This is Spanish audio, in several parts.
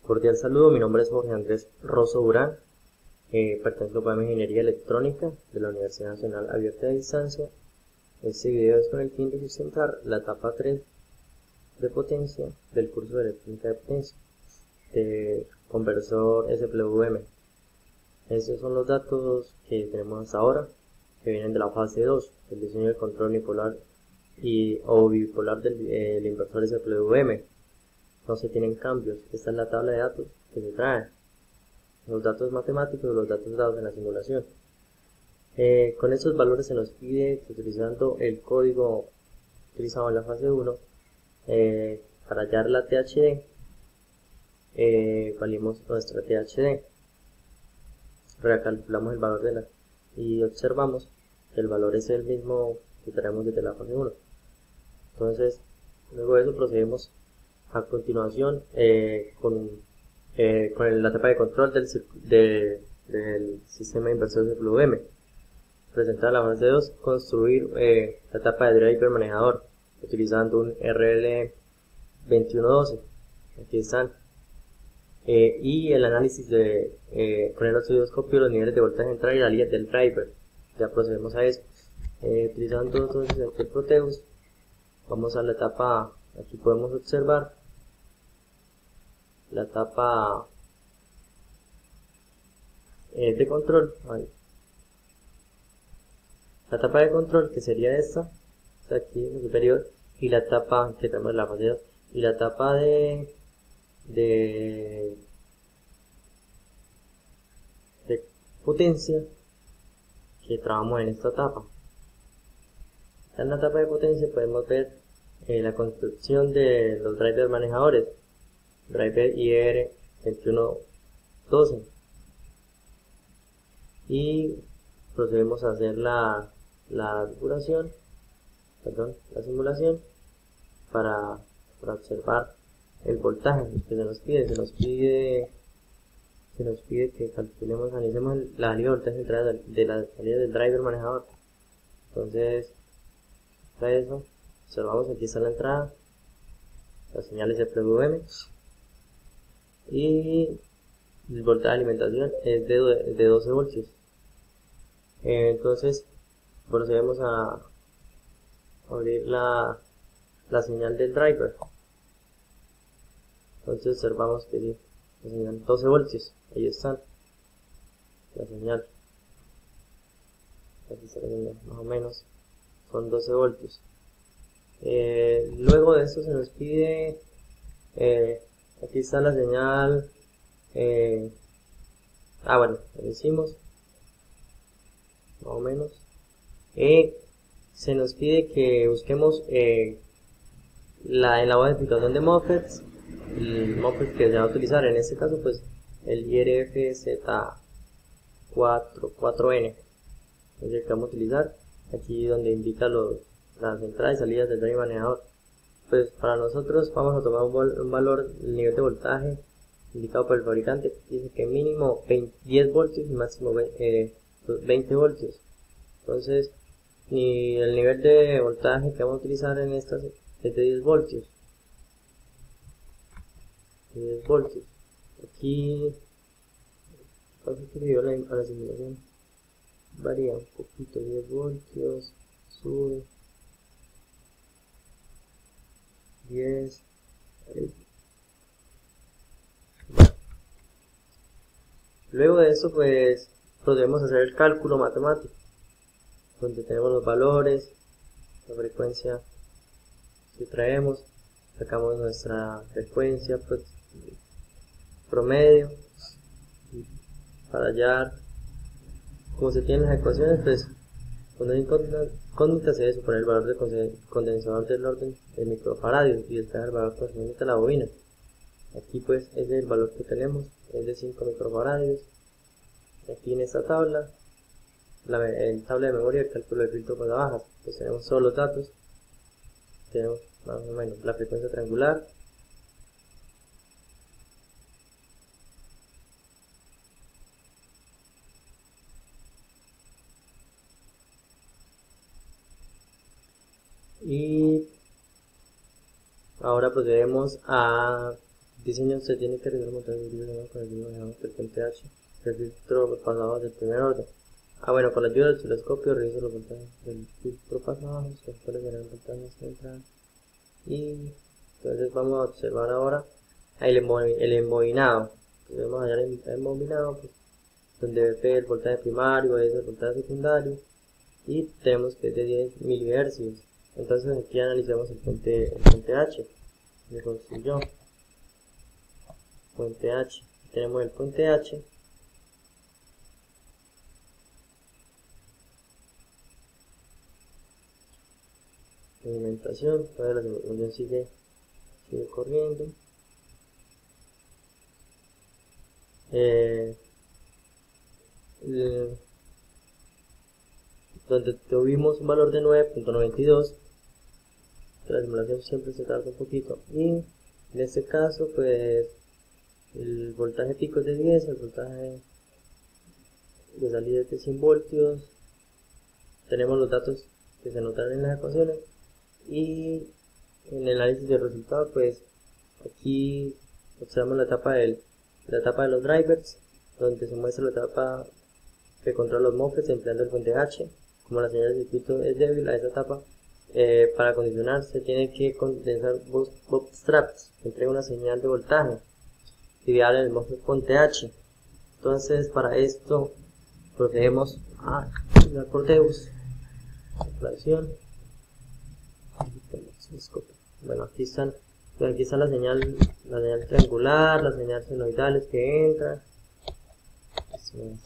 Cordial saludo, mi nombre es Jorge Andrés Rosso Durán, pertenezco al programa de Ingeniería Electrónica de la Universidad Nacional Abierta de Distancia. Este video es con el fin de sustentar la etapa 3 de potencia del curso de electrónica de potencia de conversor SWM. Estos son los datos que tenemos hasta ahora, que vienen de la fase 2, el diseño del control unipolar o bipolar del inversor SWM. No se tienen cambios. Esta es la tabla de datos que se trae, los datos matemáticos, los datos dados en la simulación. Con estos valores se nos pide que, utilizando el código utilizado en la fase 1, para hallar la THD, valimos nuestra THD, recalculamos el valor y observamos que el valor es el mismo que traemos desde la fase 1. Entonces, luego de eso procedemos a continuación con la etapa de control del sistema inversor SWM. Presentar la fase 2, construir la etapa de driver manejador utilizando un RL2112. Aquí están. Y el análisis con el osciloscopio, los niveles de voltaje de entrada y salida del driver. Ya procedemos a eso. Utilizando entonces el Proteus, vamos a la etapa. Aquí podemos observar la etapa de control. La etapa de control, que sería esta aquí en superior, y la etapa que tenemos la fase 2, y la etapa de potencia que trabajamos en esta etapa. En la etapa de potencia podemos ver la construcción de los drivers manejadores, driver IR2112, y procedemos a hacer la simulación para observar el voltaje que se nos pide. Se nos pide que calculemos, analicemos la salida de voltaje de la salida del driver manejador. Entonces, para eso, observamos, aquí está la entrada, las señales SWM, y el voltaje de alimentación es de 12 voltios. Entonces, procedemos a abrir la señal del driver. Entonces observamos que sí, la señal 12 voltios, ahí están, la señal, aquí está la señal, más o menos, son 12 voltios. Luego de esto se nos pide, aquí está la señal, bueno, lo hicimos, más o menos. Se nos pide que busquemos en la hoja de explicación de MOSFETs, el MOSFET que se va a utilizar, en este caso pues el IRFZ4N es el que vamos a utilizar, aquí donde indica las entradas y salidas del driver manejador. Pues para nosotros vamos a tomar un valor, el nivel de voltaje indicado por el fabricante, dice que mínimo 10 voltios y máximo 20 voltios. Entonces, el nivel de voltaje que vamos a utilizar en estas es de 10 voltios. 10 voltios. Aquí, a la simulación, varía un poquito, 10 voltios, sube, 10, bueno. Luego de eso, pues, podemos hacer el cálculo matemático, donde tenemos los valores, la frecuencia que traemos, sacamos nuestra frecuencia promedio, para hallar, como se tienen las ecuaciones, pues cuando hay incógnita se debe suponer el valor de condensador del orden de microfaradios y despejar el valor correspondiente a la bobina. Aquí pues ese es el valor que tenemos, es de 5 microfaradios. Aquí en esta tabla, en tabla de memoria, el cálculo de filtro para bajas, pues tenemos solo los datos, tenemos más o menos la frecuencia triangular, y ahora procedemos a diseño se tiene que realizar montar el video con el mismo del puente H, el filtro pasado del primer orden. Bueno, con la ayuda del osciloscopio reviso los voltajes del filtro pasado, los cuales serán voltajes central. Y entonces vamos a observar ahora el embobinado. Entonces vamos a hallar el embobinado, pues, donde ve el voltaje primario, es el voltaje secundario, y tenemos que es de 10 milihercios. Entonces aquí analizamos el puente H. Me construyó puente H. Tenemos el puente H. Alimentación, toda la alimentación sigue corriendo. Donde tuvimos un valor de 9.92, la simulación siempre se tarda un poquito, y en este caso pues el voltaje pico es de 10, el voltaje de salida es de 100 voltios. Tenemos los datos que se anotaron en las ecuaciones, y en el análisis de resultados pues aquí observamos la etapa de los drivers, donde se muestra la etapa que controla los MOSFETs empleando el puente H. Como la señal de circuito es débil a esa etapa, para condicionar se tiene que condensar bootstraps que entrega una señal de voltaje ideal en el MOSFET puente H. Entonces para esto procedemos a la Corteus operación. Bueno, aquí está la señal triangular, las señales senoidales que entran. Señal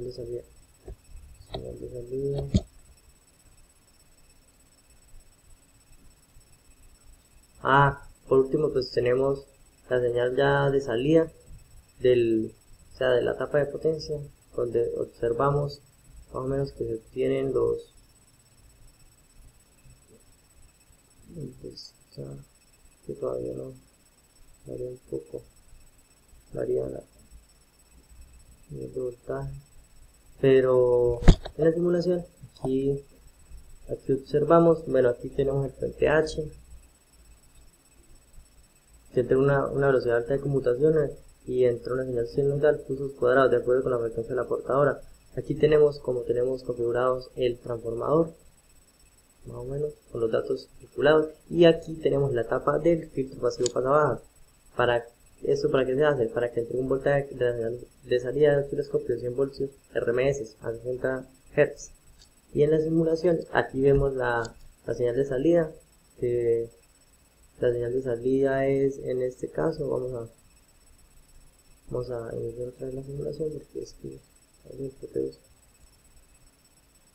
de salida. Por último pues tenemos la señal ya de salida de la etapa de potencia, donde observamos más o menos que se obtienen los que todavía no varía un poco, varía la nivel de voltaje, pero en la simulación aquí observamos, bueno, aquí tenemos el puente H que entra una velocidad alta de conmutaciones y entra una señal sinusoidal pulsos cuadrados de acuerdo con la frecuencia de la portadora. Aquí tenemos como tenemos configurados el transformador, más o menos con los datos calculados, y aquí tenemos la etapa del filtro pasivo pasa baja. ¿Para qué se hace? Para que entre un voltaje de salida del osciloscopio de 100 voltios RMS a 60 Hz. Y en la simulación aquí vemos la señal de salida, que la señal de salida es, en este caso, vamos a iniciar otra vez la simulación porque es que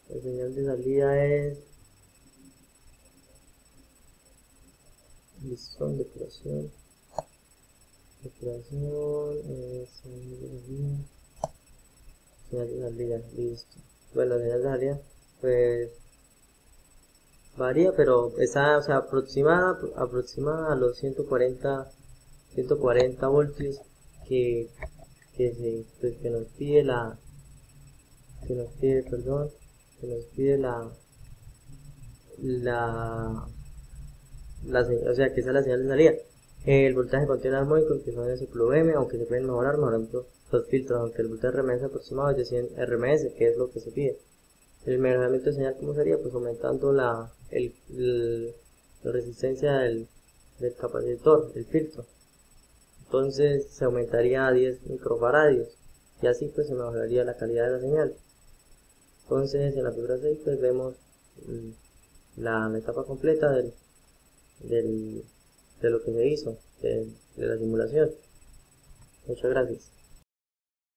la señal de salida es listón, depuración señal de salida, listo. Bueno, la señal de salida pues varía, pero está, aproximada a los 140 voltios que nos pide que esa es la señal de salida. El voltaje continuo armónico, que son SWM, aunque se pueden mejorar mejorando los filtros, aunque el voltaje RMS aproximado es de 100 RMS, que es lo que se pide. El mejoramiento de señal, ¿cómo sería? Pues aumentando la resistencia del capacitor, del filtro. Entonces se aumentaría a 10 microfaradios, y así pues se mejoraría la calidad de la señal. Entonces en la figura 6 pues vemos la etapa completa de lo que se hizo, de la simulación. Muchas gracias.